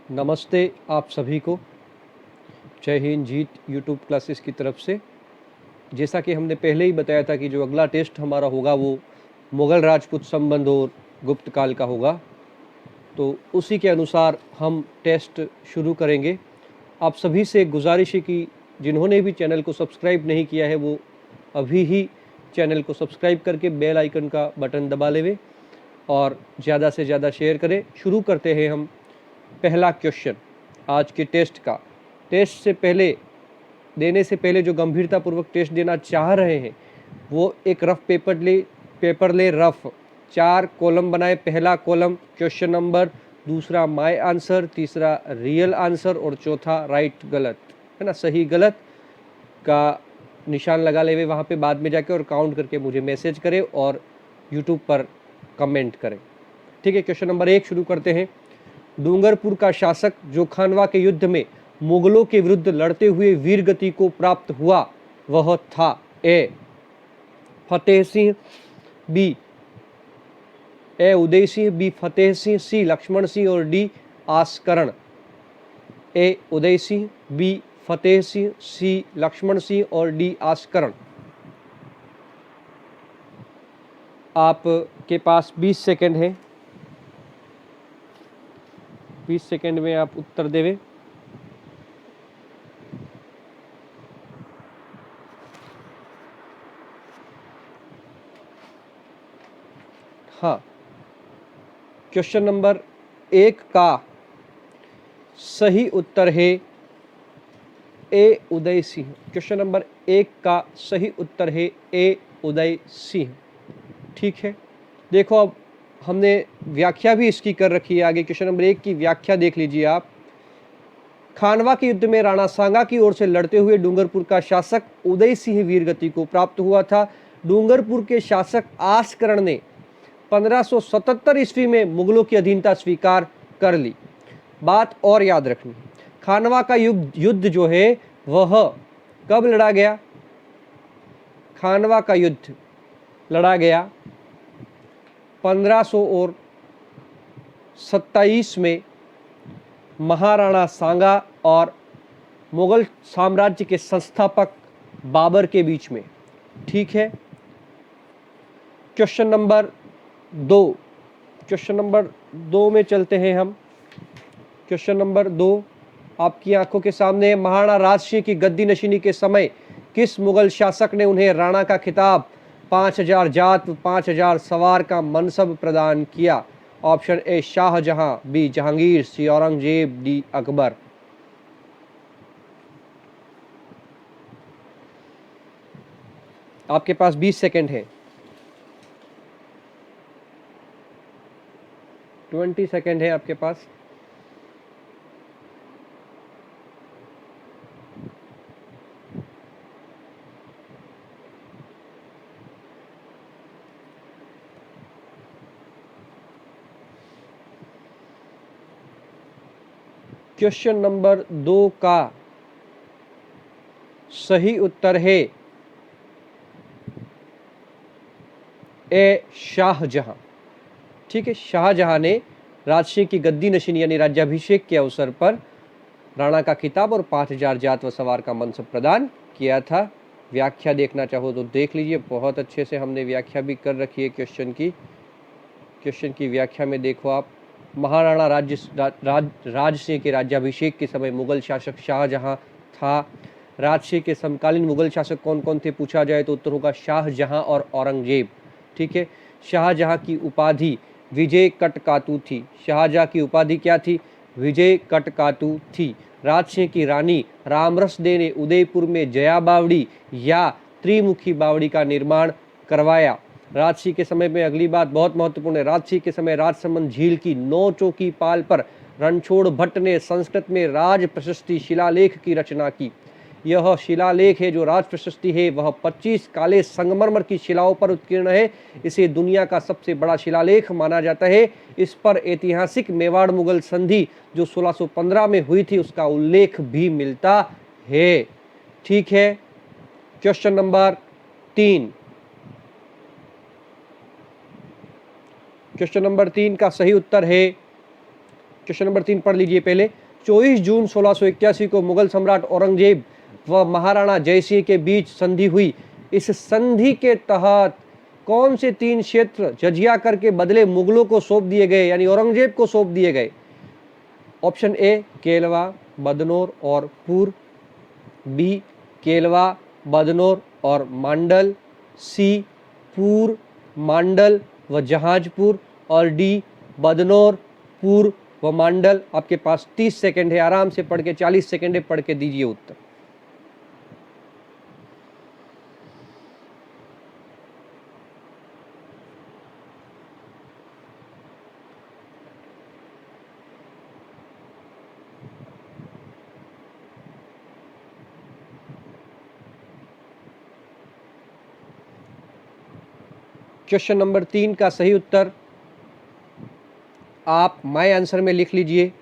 नमस्ते आप सभी को। जय हिंद जीत यूट्यूब क्लासेस की तरफ से। जैसा कि हमने पहले ही बताया था कि जो अगला टेस्ट हमारा होगा वो मुग़ल राजपूत संबंध और गुप्त काल का होगा, तो उसी के अनुसार हम टेस्ट शुरू करेंगे। आप सभी से गुजारिश है कि जिन्होंने भी चैनल को सब्सक्राइब नहीं किया है वो अभी ही चैनल को सब्सक्राइब करके बेल आइकन का बटन दबा लेवें और ज़्यादा से ज़्यादा शेयर करें। शुरू करते हैं हम पहला क्वेश्चन आज के टेस्ट का। टेस्ट से पहले देने से पहले जो गंभीरतापूर्वक टेस्ट देना चाह रहे हैं वो एक रफ पेपर ले रफ 4 कॉलम बनाए। पहला कॉलम क्वेश्चन नंबर, दूसरा माय आंसर, तीसरा रियल आंसर और चौथा राइट गलत, है ना, सही गलत का निशान लगा लेवे वहाँ पे बाद में जाके और काउंट करके मुझे मैसेज करें और यूट्यूब पर कमेंट करें। ठीक है, क्वेश्चन नंबर 1 शुरू करते हैं। डूंगरपुर का शासक जो खानवा के युद्ध में मुगलों के विरुद्ध लड़ते हुए वीर गति को प्राप्त हुआ वह था ए फतेह सिंह, बी ए उदय सिंह, बी फतेह सिंह, सी लक्ष्मण सिंह और डी आस्करण। ए उदय सिंह, बी फतेह सिंह, सी लक्ष्मण सिंह और डी आस्करण। आपके पास 20 सेकंड है। 20 सेकंड में आप उत्तर देवें। हाँ, क्वेश्चन नंबर 1 का सही उत्तर है ए उदय सिंह। क्वेश्चन नंबर 1 का सही उत्तर है ए उदय सिंह। ठीक है, देखो अब हमने व्याख्या भी इसकी कर रखी है आगे। क्वेश्चन नंबर 1 की व्याख्या देख लीजिए आप। खानवा के युद्ध में राणा सांगा की ओर से लड़ते हुए डूंगरपुर का शासक उदय सिंह वीरगति को प्राप्त हुआ था। डूंगरपुर के शासक आस्करण ने 1577 ईस्वी में मुगलों की अधीनता स्वीकार कर ली। बात और याद रखनी, खानवा का युद्ध जो है वह कब लड़ा गया? खानवा का युद्ध लड़ा गया 1527 में महाराणा सांगा और मुगल साम्राज्य के संस्थापक बाबर के बीच में। ठीक है, क्वेश्चन नंबर 2। क्वेश्चन नंबर 2 में चलते हैं हम। क्वेश्चन नंबर 2 आपकी आंखों के सामने है। महाराणा राज सिंह की गद्दी नशीनी के समय किस मुगल शासक ने उन्हें राणा का खिताब, 5000 जात, 5000 सवार का मनसब प्रदान किया? Option A Shahjahan, B Jahangir, C Aurangzeb, D Akbar. आपके पास 20 सेकंड है। 20 सेकंड है आपके पास। क्वेश्चन नंबर 2 का सही उत्तर है ए शाहजहां। ठीक है, शाहजहां ने राजसिंह की गद्दी नशीनी यानी राज्याभिषेक के अवसर पर राणा का खिताब और 5000 जात व सवार का मनसब प्रदान किया था। व्याख्या देखना चाहो तो देख लीजिए, बहुत अच्छे से हमने व्याख्या भी कर रखी है क्वेश्चन की। क्वेश्चन की व्याख्या में देखो आप, महाराणा राज सिंह के राज्याभिषेक के समय मुगल शासक शाहजहां था। राज सिंह के समकालीन मुगल शासक कौन कौन थे पूछा जाए तो उत्तर होगा शाहजहां और औरंगजेब। ठीक है, शाहजहां की उपाधि विजय कटकातु थी। शाहजहां की उपाधि क्या थी? विजय कटकातु थी। राज सिंह की रानी रामरस दे ने उदयपुर में जया बावड़ी या त्रिमुखी बावड़ी का निर्माण करवाया। राजसिंह के समय में अगली बात बहुत महत्वपूर्ण है। राजसिंह के समय राजसमंद झील की 9 चौकी पाल पर रणछोड़ भट्ट ने संस्कृत में राज प्रशस्ति शिलालेख की रचना की। यह शिलालेख है जो राज प्रशस्ति है वह 25 काले संगमरमर की शिलाओं पर उत्कीर्ण है। इसे दुनिया का सबसे बड़ा शिलालेख माना जाता है। इस पर ऐतिहासिक मेवाड़ मुगल संधि जो 1615 में हुई थी उसका उल्लेख भी मिलता है। ठीक है, क्वेश्चन नंबर 3। क्वेश्चन नंबर 3 का सही उत्तर है क्वेश्चन नंबर 3 पढ़ लीजिए पहले। 24 जून 1681 को मुगल सम्राट औरंगजेब व महाराणा जयसिंह के बीच संधि हुई। इस संधि के तहत कौन से 3 क्षेत्र जजिया करके बदले मुगलों को सौंप दिए गए, यानी औरंगजेब को सौंप दिए गए? ऑप्शन ए केलवा, बदनौर और पूर, बी केलवा, बदनौर और मांडल, सी पूर, मांडल व जहाजपुर, और डी बदनौर, पूर व मांडल। आपके पास 30 सेकंड है, आराम से पढ़ के 40 सेकंड है, पढ़ के दीजिए उत्तर। क्वेश्चन नंबर 3 का सही उत्तर आप माय आंसर में लिख लीजिए।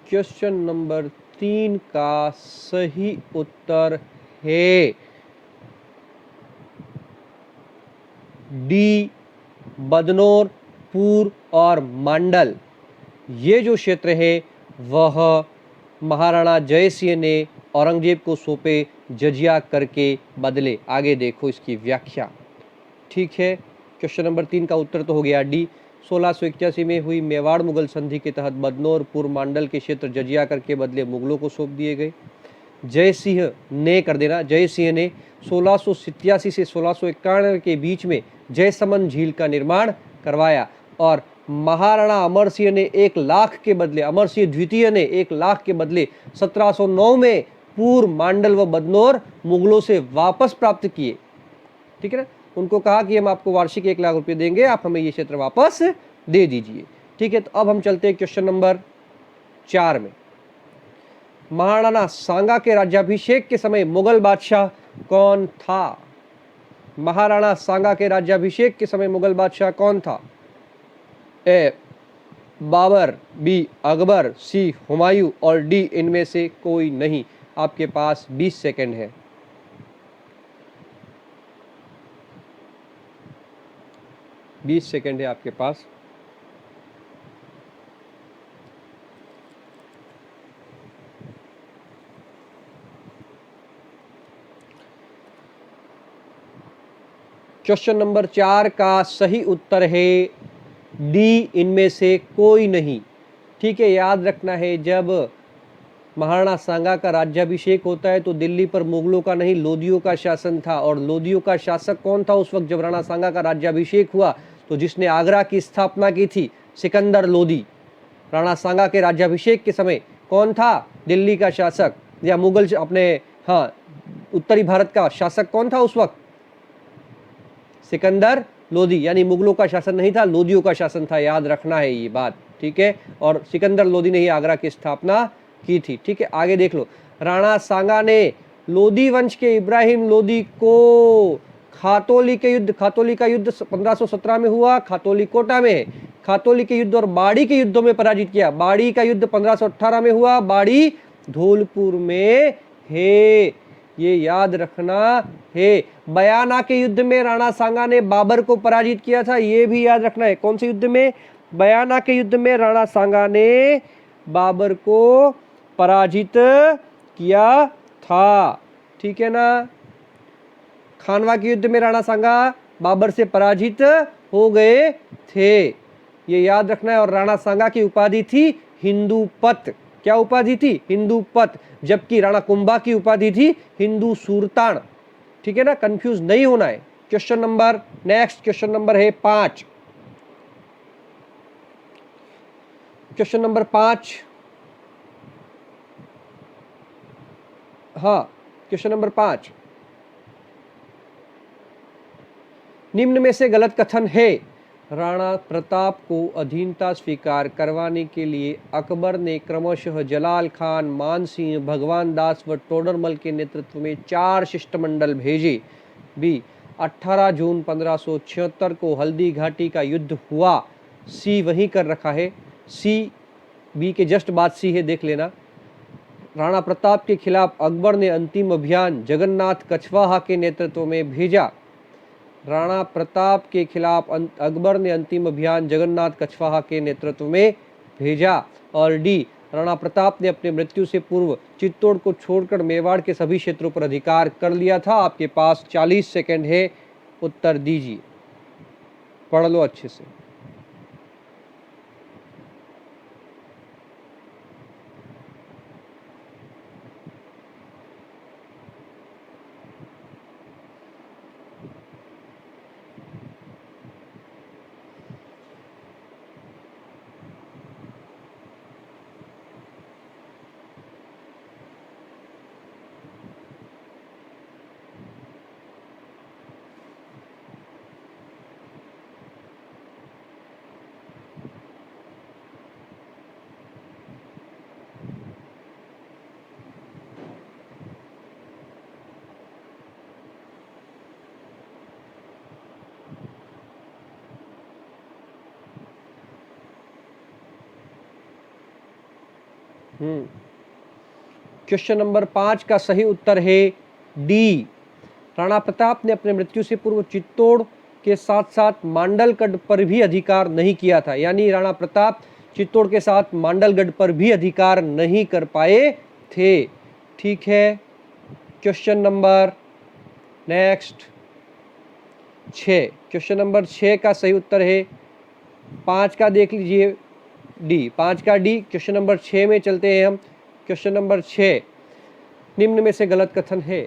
क्वेश्चन नंबर 3 का सही उत्तर है डी बदनौर, पूर और मांडल। ये जो क्षेत्र है वह महाराणा जयसिंह ने औरंगजेब को सौंपे जजिया करके बदले। आगे देखो इसकी व्याख्या। ठीक है, क्वेश्चन नंबर 3 का उत्तर तो हो गया डी। 1681 में हुई मेवाड़ मुगल संधि के तहत बदनौर, पूर्व मांडल के क्षेत्र जजिया करके बदले मुगलों को सौंप दिए गए। जयसिंह ने कर देना, जयसिंह ने 1687 से 1691 के बीच में जयसमंद झील का निर्माण करवाया और महाराणा अमर सिंह ने 1 लाख के बदले, अमर सिंह द्वितीय ने 1 लाख के बदले 1709 में पूर्व, मांडल व बदनौर मुगलों से वापस प्राप्त किए। ठीक है ना, उनको कहा कि हम आपको वार्षिक 1 लाख रुपए देंगे, आप हमें ये क्षेत्र वापस दे दीजिए। ठीक है, तो अब हम चलते हैं क्वेश्चन नंबर 4 में। महाराणा सांगा के राज्याभिषेक के समय मुगल बादशाह कौन था? महाराणा सांगा के राज्याभिषेक के समय मुगल बादशाह कौन था? ए बाबर, बी अकबर, सी हुमायूं और डी इनमें से कोई नहीं। आपके पास 20 सेकंड है। बीस सेकंड है आपके पास। क्वेश्चन नंबर 4 का सही उत्तर है डी, इनमें से कोई नहीं। ठीक है, याद रखना है जब महाराणा सांगा का राज्याभिषेक होता है तो दिल्ली पर मुगलों का नहीं लोदियों का शासन था। और लोदियों का शासक कौन था उस वक्त जब राणा सांगा का राज्याभिषेक हुआ? तो जिसने आगरा की स्थापना की थी, सिकंदर लोदी। राणा सांगा के राज्याभिषेक के समय कौन था दिल्ली का शासक या मुगल अपने उत्तरी भारत का शासक कौन था उस वक्त? सिकंदर लोदी, यानी मुगलों का शासन नहीं था, लोदियों का शासन था। याद रखना है ये बात। ठीक है, और सिकंदर लोदी ने ही आगरा की स्थापना की थी। ठीक है, आगे देख लो। राणा सांगा ने लोदी वंश के इब्राहिम लोदी को खातौली का युद्ध 1517 में हुआ, खातौली कोटा में है। खातौली के युद्ध और बाड़ी के युद्धों में पराजित किया। बाड़ी का युद्ध 1518 में हुआ, बाड़ी धौलपुर में है, ये याद रखना है। बयाना के युद्ध में राणा सांगा ने बाबर को पराजित किया था, ये भी याद रखना है। कौन से युद्ध में? बयाना के युद्ध में राणा सांगा ने बाबर को पराजित किया था। ठीक है ना। खानवा के युद्ध में राणा सांगा बाबर से पराजित हो गए थे, ये याद रखना है। और राणा सांगा की उपाधि थी हिंदूपत। क्या उपाधि थी? हिंदूपत। जबकि राणा कुंभा की उपाधि थी हिंदू सुरतान। ठीक है ना, कंफ्यूज नहीं होना है। Question number next question number है 5। क्वेश्चन नंबर 5, हाँ क्वेश्चन नंबर 5, निम्न में से गलत कथन है। राणा प्रताप को अधीनता स्वीकार करवाने के लिए अकबर ने क्रमशः जलाल खान, मानसिंह, भगवान दास व टोडरमल के नेतृत्व में 4 शिष्टमंडल भेजे। बी 18 जून 1576 को हल्दी घाटी का युद्ध हुआ। सी वहीं कर रखा है, सी बी के जस्ट बाद सी है, देख लेना। राणा प्रताप के खिलाफ अकबर ने अंतिम अभियान जगन्नाथ कछवाहा के नेतृत्व में भेजा। राणा प्रताप के खिलाफ अकबर ने अंतिम अभियान जगन्नाथ कछवाहा के नेतृत्व में भेजा। और डी, राणा प्रताप ने अपने मृत्यु से पूर्व चित्तौड़ को छोड़कर मेवाड़ के सभी क्षेत्रों पर अधिकार कर लिया था। आपके पास 40 सेकंड है, उत्तर दीजिए, पढ़ लो अच्छे से। क्वेश्चन नंबर 5 का सही उत्तर है डी, राणा प्रताप ने अपने मृत्यु से पूर्व चित्तौड़ के साथ साथ मांडलगढ़ पर भी अधिकार नहीं किया था। यानी राणा प्रताप चित्तौड़ के साथ मांडलगढ़ पर भी अधिकार नहीं कर पाए थे। ठीक है, question number next 6, question number 6 का सही उत्तर है 5 का, देख लीजिए डी, 5 का डी। क्वेश्चन नंबर 6 में चलते हैं हम। क्वेश्चन नंबर 6, निम्न में से गलत कथन है।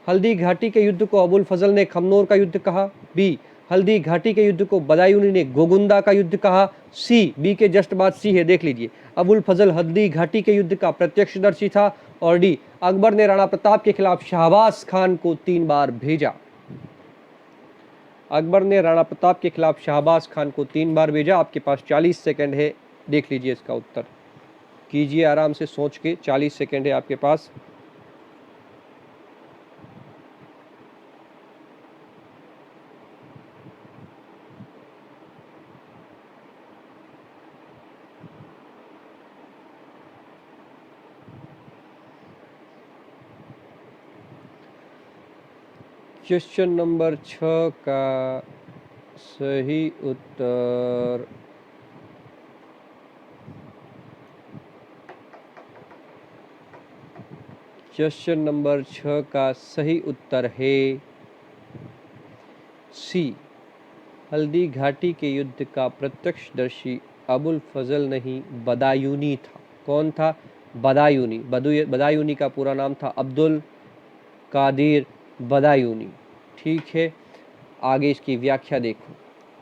हल्दी घाटी के युद्ध को अबुल फजल ने खमनोर का युद्ध कहा। बी, हल्दी घाटी के युद्ध को बदायूनी ने गोगुंदा का युद्ध कहा। सी, बी के जस्ट बाद सी है, देख लीजिए, अबुल फजल हल्दी घाटी के युद्ध का प्रत्यक्षदर्शी था। और डी, अकबर ने राणा प्रताप के खिलाफ शाहबाज खान को 3 बार भेजा। अकबर ने राणा प्रताप के खिलाफ शाहबाज खान को 3 बार भेजा। आपके पास 40 सेकंड है, देख लीजिए इसका उत्तर, कीजिए आराम से सोच के। 40 सेकंड है आपके पास। क्वेश्चन नंबर 6 का सही उत्तर क्वेश्चन नंबर 6 का सही उत्तर है सी, हल्दी घाटी के युद्ध का प्रत्यक्षदर्शी अबुल फजल नहीं बदायूनी था। कौन था? बदायूनी। बदायूनी का पूरा नाम था अब्दुल कादिर बदायूनी। ठीक है, आगे इसकी व्याख्या देखो।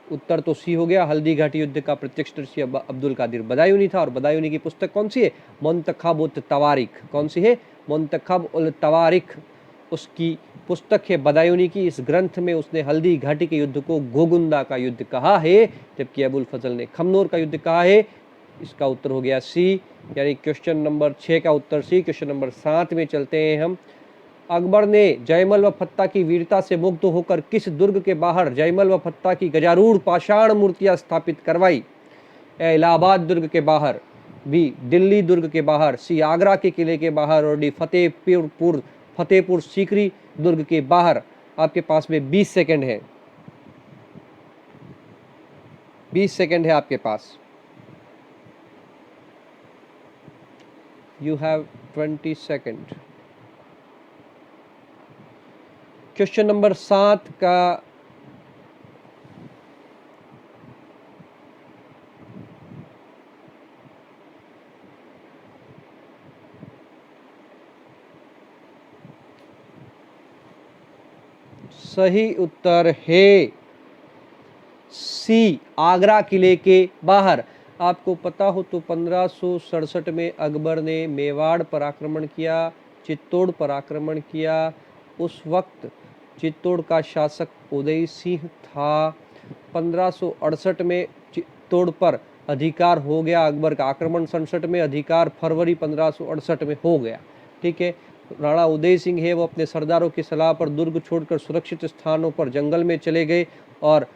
उत्तर तो सी हो गया, हल्दी घाटी युद्ध का प्रत्यक्षदर्शी अब्दुल कादिर बदायूनी था। और बदायूनी की पुस्तक कौन सी है? मुंतखब उत तवारिख। कौन सी है? मुंतखब उल तवारिख उसकी पुस्तक है बदायूनी की। इस ग्रंथ में उसने हल्दी घाटी के युद्ध को गोगुंदा का युद्ध कहा है, जबकि अबुल फजल ने खमनोर का युद्ध कहा है। इसका उत्तर हो गया सी, यानी क्वेश्चन नंबर 6 का उत्तर सी। क्वेश्चन नंबर 7 में चलते हैं हम। अकबर ने जयमल व फत्ता की वीरता से मुग्ध होकर किस दुर्ग के बाहर जयमल व फत्ता की गजारूढ़ पाषाण मूर्तियां स्थापित करवाई? ए, इलाहाबाद दुर्ग के बाहर। बी, दिल्ली दुर्ग के बाहर। सी, आगरा के किले के बाहर। और डी, फतेहपुर सीकरी दुर्ग के बाहर। आपके पास में 20 सेकंड है, 20 सेकंड है आपके पास। You have 20 second. Question number 7 का सही उत्तर है सी, आगरा किले के बाहर। आपको पता हो तो 1567 में अकबर ने मेवाड़ पर आक्रमण किया, चित्तौड़ पर आक्रमण किया। उस वक्त चित्तौड़ का शासक उदय सिंह था। 1568 में चित्तौड़ पर अधिकार हो गया अकबर का। आक्रमण 67 में, अधिकार फरवरी 1568 में हो गया। ठीक है, राणा उदय सिंह है वो अपने सरदारों की सलाह पर दुर्ग छोड़कर सुरक्षित स्थानों पर जंगल में चले गए और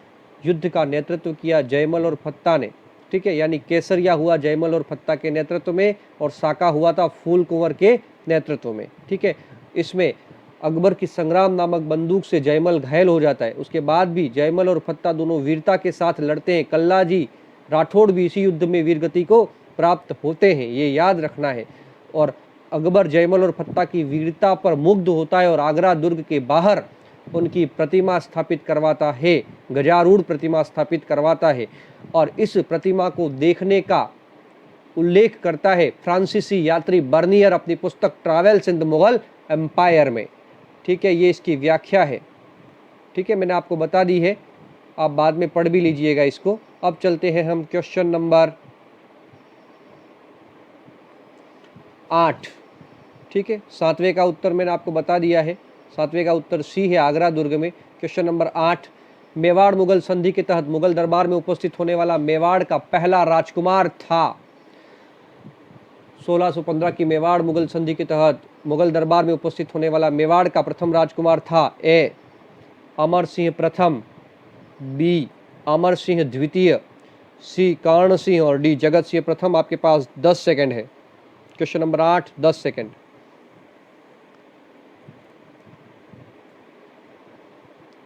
युद्ध का नेतृत्व किया जयमल और फत्ता ने। ठीक है, यानी केसरिया हुआ जयमल और फत्ता के नेतृत्व में और साका हुआ था फूल कुंवर के नेतृत्व में। ठीक है, इसमें अकबर की संग्राम नामक बंदूक से जयमल घायल हो जाता है। उसके बाद भी जयमल और फत्ता दोनों वीरता के साथ लड़ते हैं। कल्लाजी राठौड़ भी इसी युद्ध में वीरगति को प्राप्त होते हैं, ये याद रखना है। और अकबर जयमल और फत्ता की वीरता पर मुग्ध होता है और आगरा दुर्ग के बाहर उनकी प्रतिमा स्थापित करवाता है, गजारूढ़ प्रतिमा स्थापित करवाता है। और इस प्रतिमा को देखने का उल्लेख करता है फ्रांसीसी यात्री बर्नियर अपनी पुस्तक travels in the Mughal empire में। ठीक है, ये इसकी व्याख्या है। ठीक है, मैंने आपको बता दी है, आप बाद में पढ़ भी लीजिएगा इसको। अब चलते हैं हम क्वेश्चन नंबर 8। ठीक है, 7वें का उत्तर मैंने आपको बता दिया है। 7वें का उत्तर सी है, आगरा दुर्ग में। क्वेश्चन नंबर 8, मेवाड़ मुगल संधि के तहत मुगल दरबार में उपस्थित होने वाला मेवाड़ का पहला राजकुमार था। 1615 की मेवाड़ मुगल संधि के तहत मुगल दरबार में उपस्थित होने वाला मेवाड़ का प्रथम राजकुमार था ए अमर सिंह प्रथम, बी अमर सिंह द्वितीय, सी कर्ण सिंह और डी जगत सिंह प्रथम। आपके पास 10 सेकंड है। Question number 8, 10 second.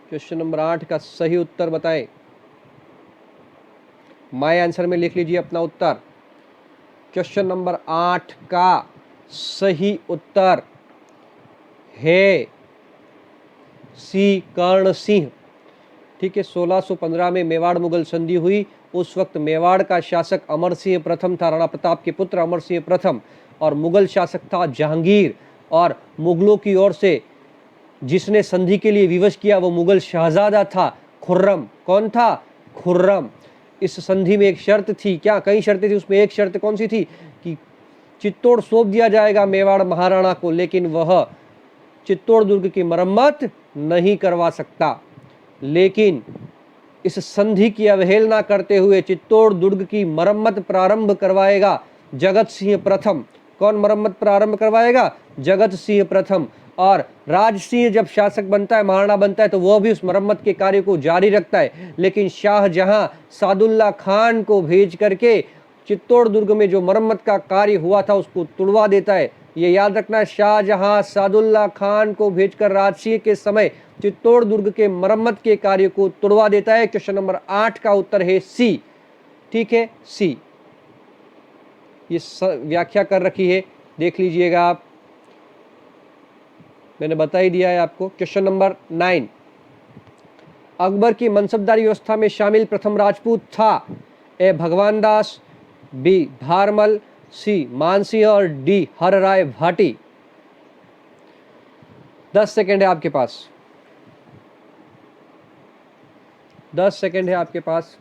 Question number 8 का सही उत्तर बताएं। माय आंसर में लिख लीजिए अपना उत्तर। क्वेश्चन नंबर 8 का सही उत्तर है सी कर्ण सिंह। ठीक है, 1615 में मेवाड़ मुगल संधि हुई। उस वक्त मेवाड़ का शासक अमर सिंह प्रथम था, राणा प्रताप के पुत्र अमर सिंह प्रथम, और मुगल शासक था जहांगीर। और मुगलों की ओर से जिसने संधि के लिए विवश किया वो मुगल शहजादा था खुर्रम। कौन था? खुर्रम। इस संधि में एक शर्त थी, क्या कई शर्तें थी, उसमें एक शर्त कौन सी थी कि चित्तौड़ सौंप दिया जाएगा मेवाड़ महाराणा को, लेकिन वह चित्तौड़ दुर्ग की मरम्मत नहीं करवा सकता। लेकिन इस संधि की अवहेलना करते हुए चित्तौड़ दुर्ग की मरम्मत प्रारंभ करवाएगा जगत सिंह प्रथम। कौन मरम्मत प्रारंभ करवाएगा? जगत सिंह प्रथम। और राज सिंह जब शासक बनता है, महाराणा बनता है, तो वह भी उस मरम्मत के कार्य को जारी रखता है। लेकिन शाहजहां सादुल्ला खान को भेज करके चित्तौड़ दुर्ग में जो मरम्मत का कार्य हुआ था उसको तुड़वा देता है। ये याद रखना, शाहजहां सादुल्ला खान को भेजकर राजसिंह के समय चित्तौड़ दुर्ग के मरम्मत के कार्य को तुड़वा देता है। क्वेश्चन नंबर 8 का उत्तर है सी। ठीक है, सी। ये व्याख्या कर रखी है, देख लीजिएगा आप, मैंने बता ही दिया है आपको। क्वेश्चन नंबर 9, अकबर की मनसबदारी व्यवस्था में शामिल प्रथम राजपूत था ए भगवान दास, बी भारमल, सी मानसिंह और डी हर राय भाटी। 10 सेकेंड है आपके पास, 10 सेकेंड है आपके पास।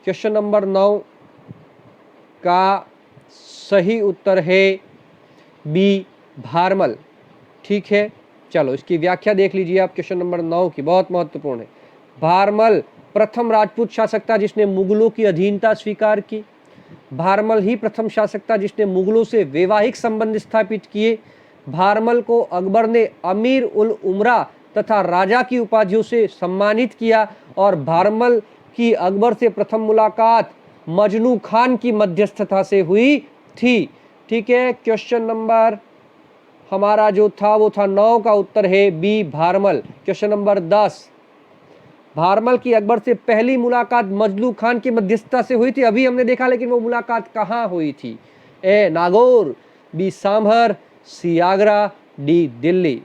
क्वेश्चन नंबर 9 का सही उत्तर है बी भारमल। ठीक है, चलो इसकी व्याख्या देख लीजिए आप क्वेश्चन नंबर 9 की, बहुत महत्वपूर्ण है। भारमल प्रथम राजपूत शासक था जिसने मुगलों की अधीनता स्वीकार की। भारमल ही प्रथम शासक था जिसने मुगलों से वैवाहिक संबंध स्थापित किए। भारमल को अकबर ने अमीर उल उमरा तथा राजा की उपाधियों से सम्मानित किया। और भारमल की अकबर से प्रथम मुलाकात मजनू खान की मध्यस्थता से हुई थी। ठीक है, क्वेश्चन नंबर हमारा जो था वो था 9 का उत्तर है B Bharmal. Question number 10, Bharmal की अकबर से पहली मुलाकात मजनू खान की मध्यस्थता से हुई थी, अभी हमने देखा, लेकिन वो मुलाकात कहाँ हुई थी? ए नागौर, बी सांभर, सी आगरा, डी दिल्ली।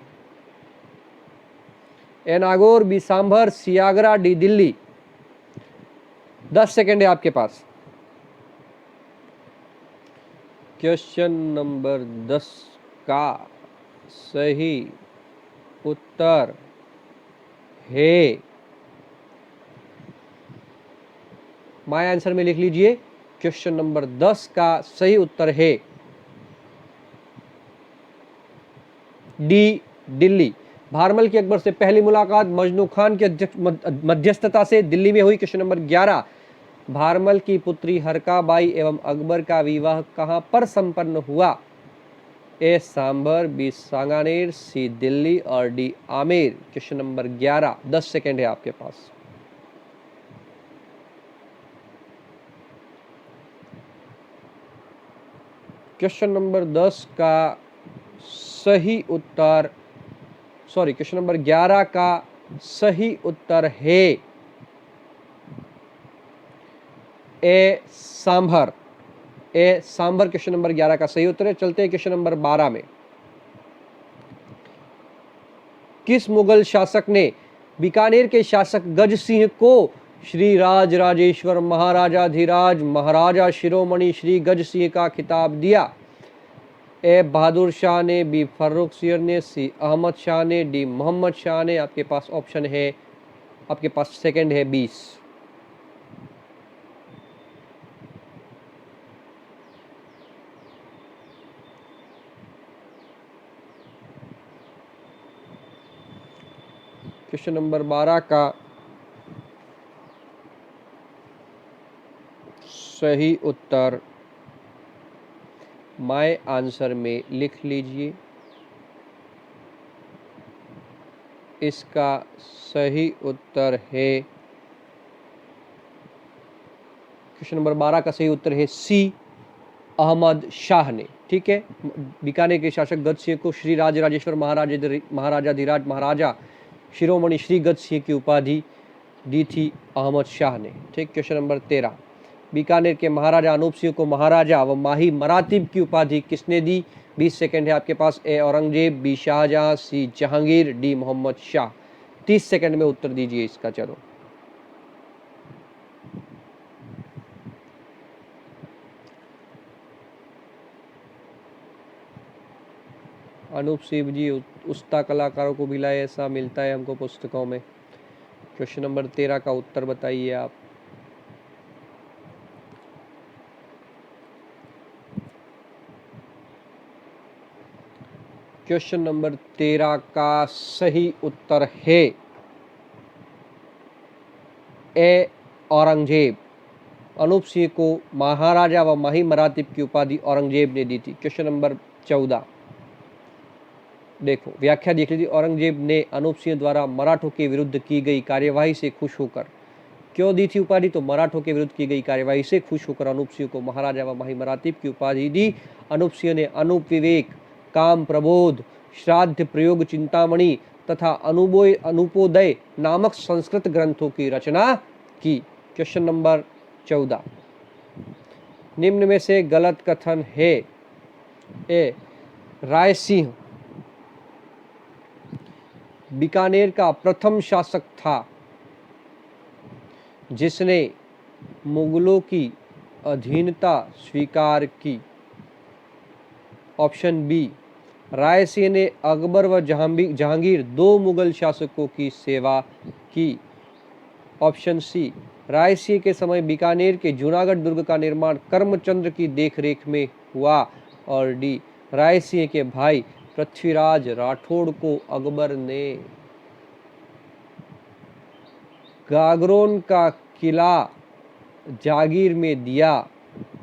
ए नागौर, बी सांभर, सी आगरा, डी दिल्ली। 10 सेकेंड है आपके पास। क्वेश्चन नंबर 10 का सही उत्तर है, माय आंसर में लिख लीजिए। क्वेश्चन नंबर 10 का सही उत्तर है डी दिल्ली। भारमल की अकबर से पहली मुलाकात मजनू खान की मध्यस्थता से दिल्ली में हुई। क्वेश्चन नंबर 11, भारमल की पुत्री हरकाबाई एवं अकबर का विवाह कहां पर संपन्न हुआ? ए सांभर, बी सांगानेर, सी दिल्ली और D Amer. Question number 11, 10 second है आपके पास। क्वेश्चन नंबर 10 का सही उत्तर, सॉरी क्वेश्चन नंबर 11 का सही उत्तर है ए सांभर। ए सांभर क्वेश्चन नंबर 11 का सही उत्तर है। चलते हैं क्वेश्चन नंबर 12 में। किस मुगल शासक ने बीकानेर के शासक गज सिंह को श्री राज राजेश्वर महाराजाधिराज महाराजा शिरोमणि श्री गज सिंह का खिताब दिया? ए बहादुर शाह ने, बी फर्रुख सियर ने, सी अहमद शाह ने, डी मोहम्मद शाह ने। आपके पास ऑप्शन है, आपके पास सेकंड है 20। क्वेश्चन नंबर 12 का सही उत्तर माय आंसर में लिख लीजिए। इसका सही उत्तर है, क्वेश्चन नंबर 12 का सही उत्तर है सी अहमद शाह ने। ठीक है, बीकानेर के शासक गज सिंह को श्री राज राजेश्वर महाराजाधिराज महाराजा शिरोमणि श्री गज सिंह की उपाधि दी थी अहमद शाह ने। ठीक, क्वेश्चन नंबर 13, बीकानेर के महाराजा अनूप सिंह को महाराजा व माही मरातिब की उपाधि किसने दी? 20 सेकंड है आपके पास। ए औरंगजेब, बी शाहजहां, सी जहांगीर, डी मोहम्मद शाह। 30 सेकंड में उत्तर दीजिए इसका। चलो, अनूप सिंह जी उस्ता कलाकारों को भी लाए, ऐसा मिलता है हमको पुस्तकों में। क्वेश्चन नंबर 13 का उत्तर बताइए आप। क्वेश्चन नंबर 13 का सही उत्तर है ए औरंगजेब। अनूप सिंह को महाराजा व माही मरातिब की उपाधि औरंगजेब ने दी थी। क्वेश्चन नंबर 14, देखो व्याख्या देख लीजिए। औरंगजेब ने अनूप सिंह द्वारा मराठों के विरुद्ध की गई कार्यवाही से खुश होकर क्यों दी थी उपाधि? तो मराठों के विरुद्ध की गई कार्यवाही से खुश होकर अनूप सिंह को महाराजा व माही मरातिब की उपाधि दी। अनूप सिंह ने अनूप विवेक, काम प्रबोध, श्राद्ध प्रयोग चिंतामणि तथा अनुपोदय नामक संस्कृत ग्रंथों की रचना की। क्वेश्चन नंबर 14, निम्न में से गलत कथन है। ए राय सिंह बीकानेर का प्रथम शासक था जिसने मुगलों की अधीनता स्वीकार की। ऑप्शन बी, राय सिंह ने अकबर व जहांगीर दो मुगल शासकों की सेवा की। ऑप्शन सी, राय सिंह के समय बीकानेर के जूनागढ़ दुर्ग का निर्माण करमचंद्र की देखरेख में हुआ। और डी, राय सिंह के भाई पृथ्वीराज राठौड़ को अकबर ने गागरोन का किला जागीर में दिया।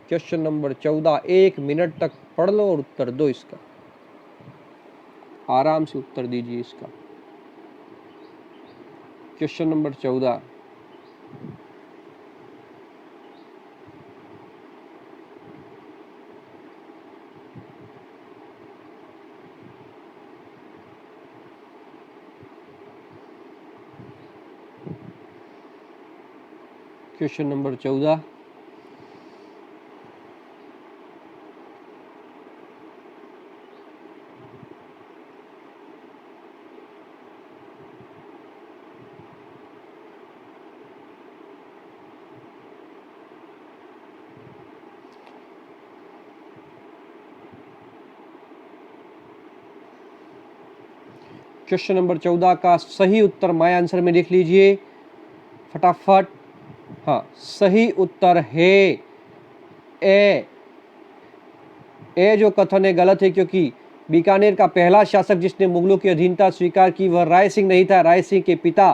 क्वेश्चन नंबर 14, 1 मिनट तक पढ़ लो और उत्तर दो इसका। आराम से उत्तर दीजिए इसका। Question number 14, question number 14, question number 14 का सही उत्तर माय आंसर में लिख लीजिए फटाफट। हाँ, सही उत्तर है ए। ए जो कथन है गलत है, क्योंकि बीकानेर का पहला शासक जिसने मुगलों की अधीनता स्वीकार की वह राय सिंह नहीं था। राय सिंह के पिता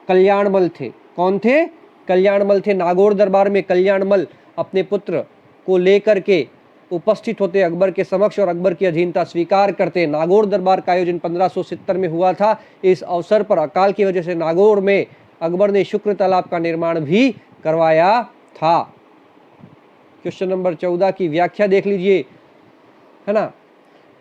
कल्याणमल थे। कौन थे? कल्याणमल थे। नागौर दरबार में कल्याणमल अपने पुत्र को लेकर के उपस्थित होते अकबर के समक्ष और अकबर की अधीनता स्वीकार करते। नागौर दरबार का आयोजन 1570 में हुआ था। इस अवसर पर अकाल की वजह से नागौर में अकबर ने शुक्र तालाब का निर्माण भी करवाया था। क्वेश्चन नंबर 14 की व्याख्या देख लीजिए। है ना।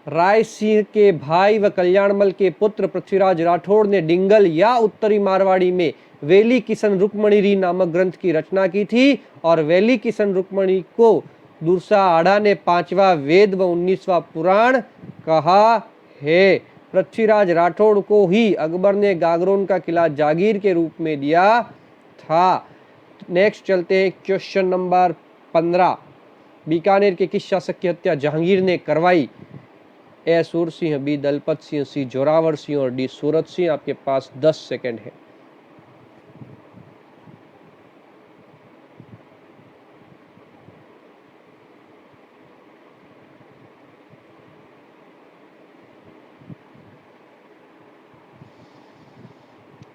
राय सिंह के भाई व कल्याणमल के पुत्र पृथ्वीराज राठौड़ ने डिंगल या उत्तरी मारवाड़ी में वेली किशन रुक्मणी नामक ग्रंथ की रचना की थी और वेली किशन रुक्मणी को दुर्सा आड़ा ने 5वां वेद व 19वां पुराण कहा है। पृथ्वीराज राठौड़ को ही अकबर ने गागरोन का किला जागीर के रूप में दिया था। नेक्स्ट चलते हैं क्वेश्चन नंबर 15। बीकानेर के किस शासक की हत्या जहांगीर ने करवाई? A Sur Singh, B Dalpat Singh, C Zorawar Singh और डी सूरत सिंह। आपके पास 10 सेकंड है।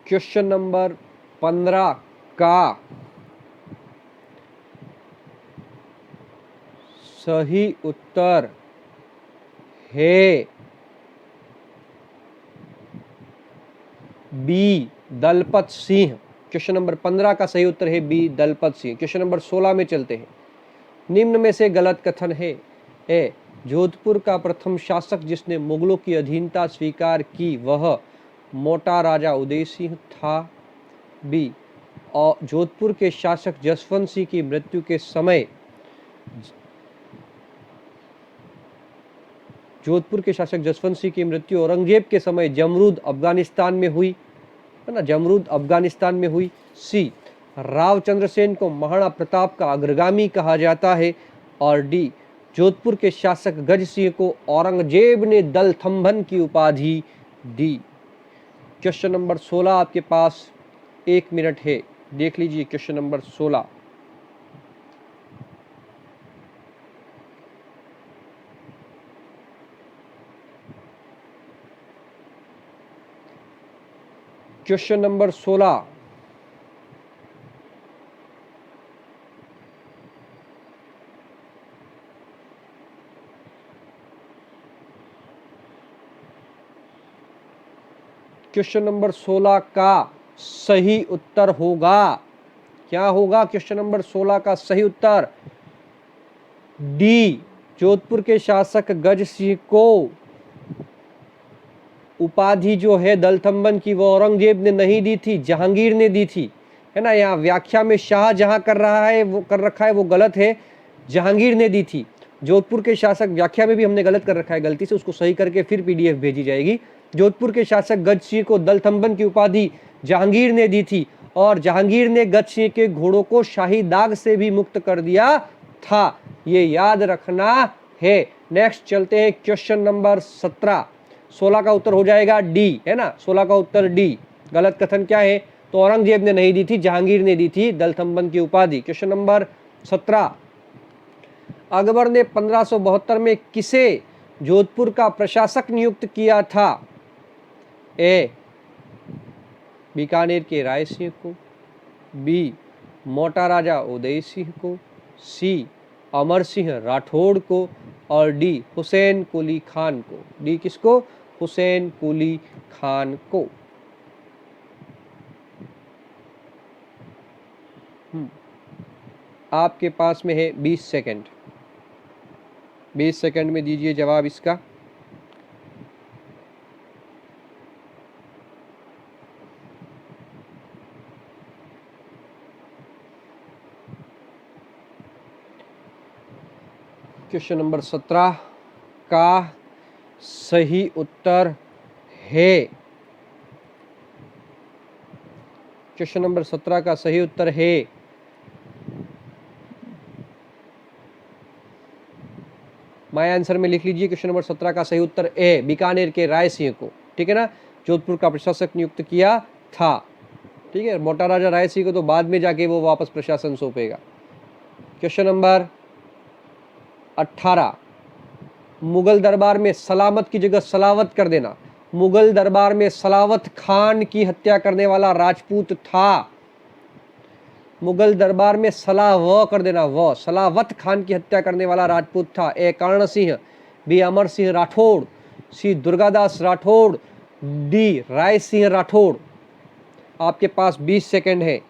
क्वेश्चन नंबर 15 का सही उत्तर है B Dalpat Singh. Question number 15 का सही उत्तर है B Dalpat Singh. Question number 16 में चलते हैं। निम्न में से गलत कथन है। ए जोधपुर का प्रथम शासक जिसने मुगलों की अधीनता स्वीकार की वह मोटा राजा उदय सिंह था। बी और जोधपुर के शासक जसवंत सिंह की मृत्यु के समय जोधपुर के शासक जसवंत सिंह की मृत्यु औरंगजेब के समय जमरूद अफगानिस्तान में हुई, है ना, जमरूद अफगानिस्तान में हुई। सी राव चंद्रसेन को महाराणा प्रताप का अग्रगामी कहा जाता है। और डी जोधपुर के शासक गज सिंह को औरंगजेब ने दलथंभन की उपाधि दी। क्वेश्चन नंबर 16 आपके पास 1 मिनट है, देख लीजिए question number 16। Question number 16। Question number 16 का सही उत्तर होगा, क्या होगा? क्वेश्चन नंबर 16 का सही उत्तर डी जोधपुर के शासक गज सिंह को उपाधि जो है दलथंबन की वो औरंगजेब ने नहीं दी थी, जहांगीर ने दी थी, है ना। यहाँ व्याख्या में शाह जहां कर रहा है वो कर रखा है वो गलत है, जहांगीर ने दी थी। जोधपुर के शासक व्याख्या में भी हमने गलत कर रखा है, गलती से उसको सही करके फिर पीडीएफ भेजी जाएगी। जोधपुर के शासक गज सिंह को दलथंबन की उपाधि जहांगीर ने दी थी और जहांगीर ने गज सिंह के घोड़ों को शाही दाग से भी मुक्त कर दिया था, ये याद रखना है। नेक्स्ट चलते हैं क्वेश्चन नंबर 17। 16 का उत्तर हो जाएगा डी, है ना, 16 का उत्तर डी। गलत कथन क्या है? तो औरंगजेब ने नहीं दी थी, जहांगीर ने दी थी दलथंबन की उपाधि। Question number 17। अकबर ने 1572 में किसे जोधपुर का प्रशासक नियुक्त किया था? ए बीकानेर के राय सिंह को, बी मोटा राजा उदय सिंह को, सी अमर सिंह राठौड़ को और डी हुसैन कुली खान को। डी किसको? हुसैन कुली खान को। आपके पास में है 20 सेकंड। 20 सेकंड में दीजिए जवाब इसका। क्वेश्चन नंबर 17 का सही उत्तर है, क्वेश्चन नंबर 17 का सही उत्तर है माय आंसर में लिख लीजिए। क्वेश्चन नंबर 17 का सही उत्तर ए बीकानेर के राय सिंह को, ठीक है ना, जोधपुर का प्रशासक नियुक्त किया था। ठीक है, मोटा राजा राय सिंह को तो बाद में जाके वो वापस प्रशासन सौंपेगा। Question number 18। मुगल दरबार में सलामत की जगह सलावत कर देना। मुगल दरबार में सलावत खान की हत्या करने वाला राजपूत था। मुगल दरबार में सलाव कर देना, व सलावत खान की हत्या करने वाला राजपूत था। ए कर्ण सिंह, बी अमर सिंह राठौड़, सी दुर्गादास राठौड़, डी राय सिंह राठौड़। आपके पास 20 सेकंड है।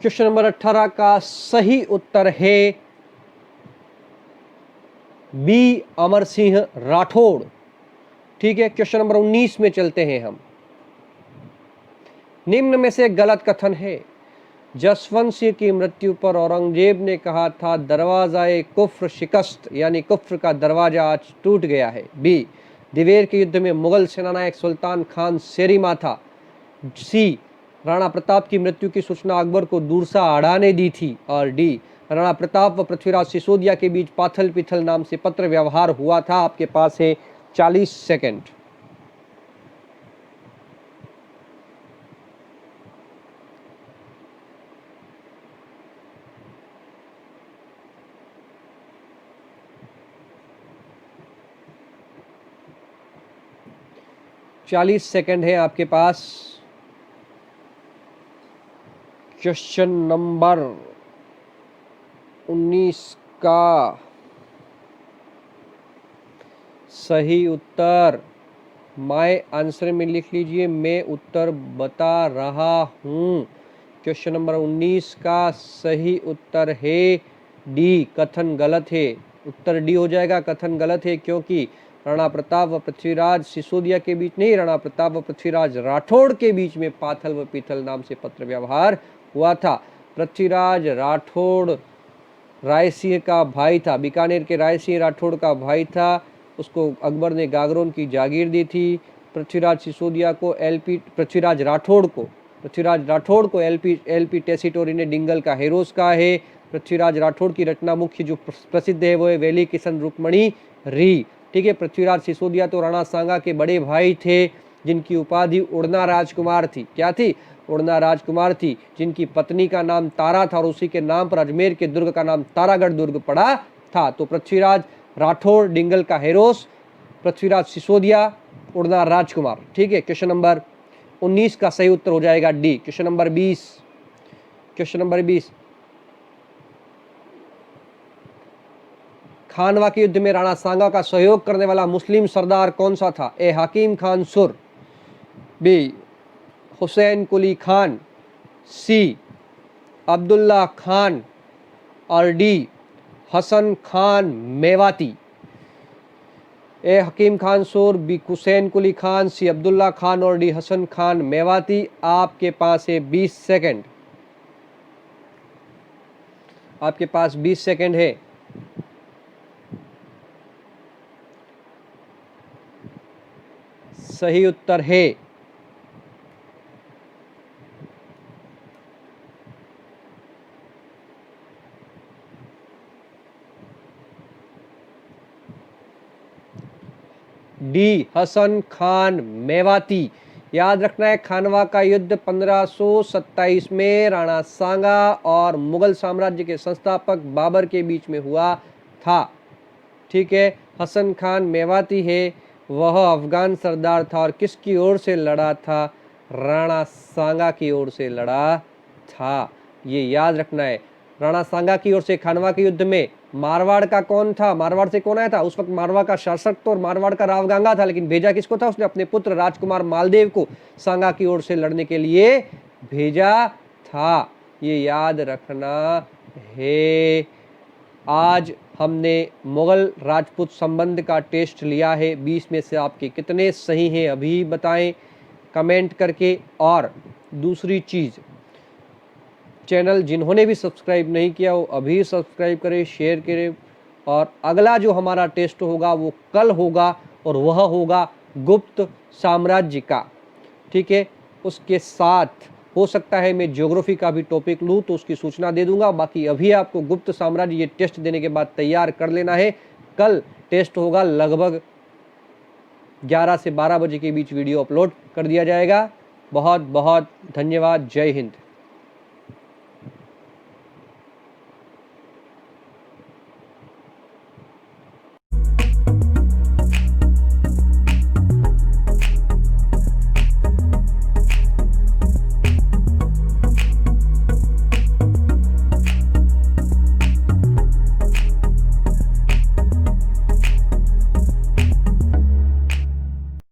क्वेश्चन नंबर 18 का सही उत्तर है बी, अमर सिंह राठौड़। ठीक है, क्वेश्चन नंबर 19 में चलते हैं हम। निम्न में से गलत कथन है। जसवंत सिंह की मृत्यु पर औरंगजेब ने कहा था दरवाजा कुफ्र शिकस्त, यानी कुफ्र का दरवाजा आज टूट गया है। बी, दिवेर के युद्ध में मुगल सेनानायक सुल्तान खान सेरिमा था। सी, राणा प्रताप की मृत्यु की सूचना अकबर को दूरसा आड़ा ने दी थी। और डी, राणा प्रताप व पृथ्वीराज सिसोदिया के बीच पाथल पिथल नाम से पत्र व्यवहार हुआ था। आपके पास है 40 सेकंड। चालीस सेकंड है आपके पास। क्वेश्चन नंबर 19 का सही उत्तर माय आंसर में लिख लीजिए, मैं उत्तर बता रहा हूं। क्वेश्चन नंबर 19 का सही उत्तर है डी, कथन गलत है। उत्तर डी हो जाएगा, कथन गलत है, क्योंकि राणा प्रताप व पृथ्वीराज सिसोदिया के बीच नहीं, राणा प्रताप व पृथ्वीराज राठौड़ के बीच में पाथल व पीथल नाम से पत्र व्यवहार हुआ था। पृथ्वीराज राठौड़ रायसिंह का भाई था, बीकानेर के रायसिंह राठौड़ का भाई था। उसको अकबर ने गागरोन की जागीर दी थी। पृथ्वीराज सिसोदिया को पृथ्वीराज राठौड़ को एलपी टेसिटोरी ने डिंगल का हेरोस कहा है। पृथ्वीराज राठौड़ की रचना मुख्य जो प्रसिद्ध है वो है वेली किशन रुक्मणी री। ठीक है, पृथ्वीराज सिसोदिया तो राणा सांगा के बड़े भाई थे, जिनकी उपाधि उड़ना राजकुमार थी। क्या थी? उड़ना राजकुमार थी, जिनकी पत्नी का नाम तारा था और उसी के नाम पर अजमेर के दुर्ग का नाम तारागढ़ दुर्ग पड़ा था। तो पृथ्वीराज राठौड़ डिंगल का हेरोस, पृथ्वीराज सिसोदिया उड़ना राजकुमार। ठीक है, क्वेश्चन नंबर 19 का सही उत्तर हो जाएगा डी। क्वेश्चन नंबर 20 खानवा के युद्ध में राणा सांगा का सहयोग करने वाला मुस्लिम सरदार कौन सा था? ए, हकीम खान सुर। बी, हुसैन कुली खान। सी, अब्दुल्ला खान। और डी, हसन खान मेवाती। ए, हकीम खान सुर, बी, हुसैन कुली खान, सी, अब्दुल्ला खान और डी, हसन खान मेवाती। आपके पास है 20 सेकंड। आपके पास 20 सेकंड है। सही उत्तर है डी, हसन खान मेवाती। याद रखना है, खानवा का युद्ध 1527 में राणा सांगा और मुगल साम्राज्य के संस्थापक बाबर के बीच में हुआ था। ठीक है, हसन खान मेवाती है, वह अफगान सरदार था और किसकी ओर से लड़ा था? राणा सांगा की ओर से लड़ा था। ये याद रखना है। राणा सांगा की ओर से खानवा के युद्ध में मारवाड़ का कौन था? मारवाड़ से कौन आया था? उस वक्त मारवाड़ का शासक तो और मारवाड़ का रावगांगा था, लेकिन भेजा किसको था? उसने अपने पुत्र राजकुमार मालदेव को सांगा की ओर से लड़ने के लिए भेजा था। ये याद रखना है। आज हमने मुगल राजपूत संबंध का टेस्ट लिया है। 20 में से आपके कितने सही हैं अभी बताएं कमेंट करके। और दूसरी चीज़, चैनल जिन्होंने भी सब्सक्राइब नहीं किया वो अभी सब्सक्राइब करें, शेयर करें। और अगला जो हमारा टेस्ट होगा वो कल होगा और वह होगा गुप्त साम्राज्य का। ठीक है, उसके साथ हो सकता है मैं ज्योग्राफी का भी टॉपिक लूँ तो उसकी सूचना दे दूंगा। बाकी अभी आपको गुप्त साम्राज्य ये टेस्ट देने के बाद तैयार कर लेना है। कल टेस्ट होगा, लगभग 11 से 12 बजे के बीच वीडियो अपलोड कर दिया जाएगा। बहुत बहुत धन्यवाद। जय हिंद।